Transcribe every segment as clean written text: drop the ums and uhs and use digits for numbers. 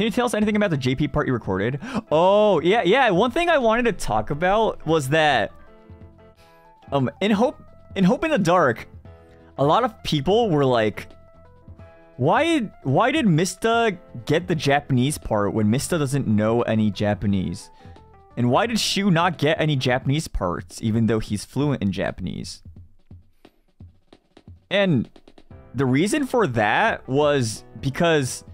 Can you tell us anything about the JP part you recorded? Oh, yeah. One thing I wanted to talk about was that in Hope in the Dark, a lot of people were like, why did Mista get the Japanese part when Mista doesn't know any Japanese? And why did Shu not get any Japanese parts even though he's fluent in Japanese? And the reason for that was because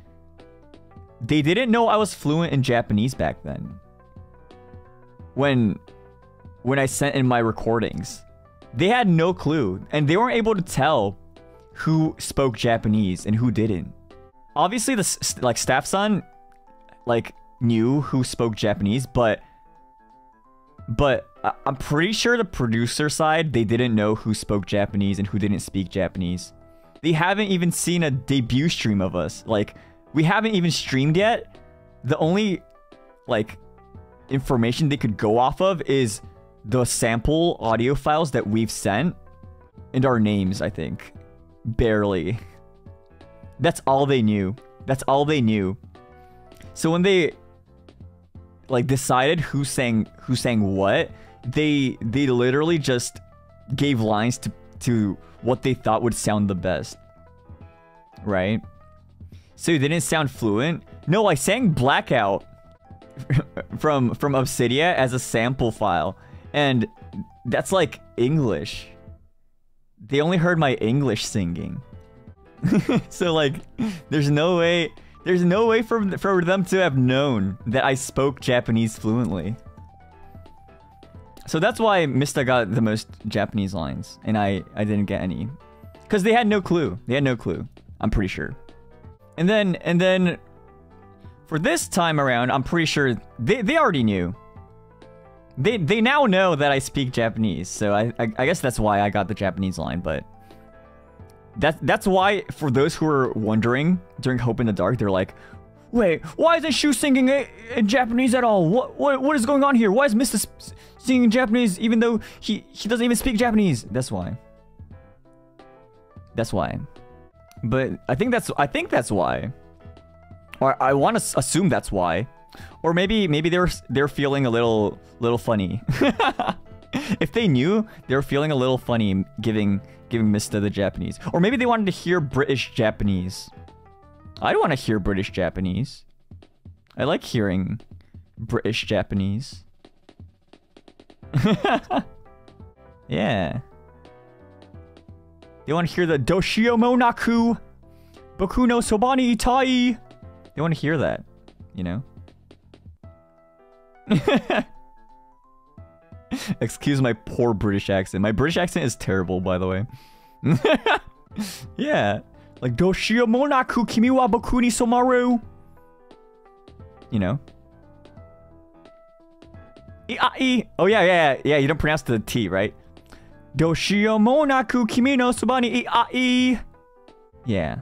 they didn't know I was fluent in Japanese back then. When I sent in my recordings, they had no clue, and they weren't able to tell who spoke Japanese and who didn't. Obviously, the staff-san knew who spoke Japanese, but I'm pretty sure the producer side, they didn't know who spoke Japanese and who didn't speak Japanese. They haven't even seen a debut stream of us. Like, we haven't even streamed yet. The only information they could go off of is the sample audio files that we've sent and our names, I think. Barely. That's all they knew. That's all they knew. So when they decided who sang what, they literally just gave lines to what they thought would sound the best. Right? So you didn't sound fluent? No, I sang Blackout from Obsidia as a sample file. And that's like English. They only heard my English singing. So there's no way for them to have known that I spoke Japanese fluently. So that's why Mista got the most Japanese lines and I didn't get any. Because they had no clue. They had no clue. I'm pretty sure. And then for this time around, I'm pretty sure they already knew. They now know that I speak Japanese, so I guess that's why I got the Japanese line, but that's why, for those who are wondering during Hope in the Dark, they're like, wait, why isn't Shu singing in Japanese at all? What is going on here? Why is Mista singing in Japanese even though he doesn't even speak Japanese? That's why. That's why. But I think that's why. Or I want to assume that's why. Or maybe they're feeling a little funny. If they knew, they were feeling a little funny giving Mista the Japanese. Or maybe they wanted to hear British Japanese. I don't want to hear British Japanese. I like hearing British Japanese. Yeah. They want to hear the Doshio Monaku Boku no Sobani Itai. They want to hear that, you know? Excuse my poor British accent. My British accent is terrible, by the way. Yeah. Like, Doshio Monaku Kimi wa Boku ni Somaru. You know? Oh, yeah. You don't pronounce the T, right? Doshio Monaku Kimi no Sobani Iai. Yeah.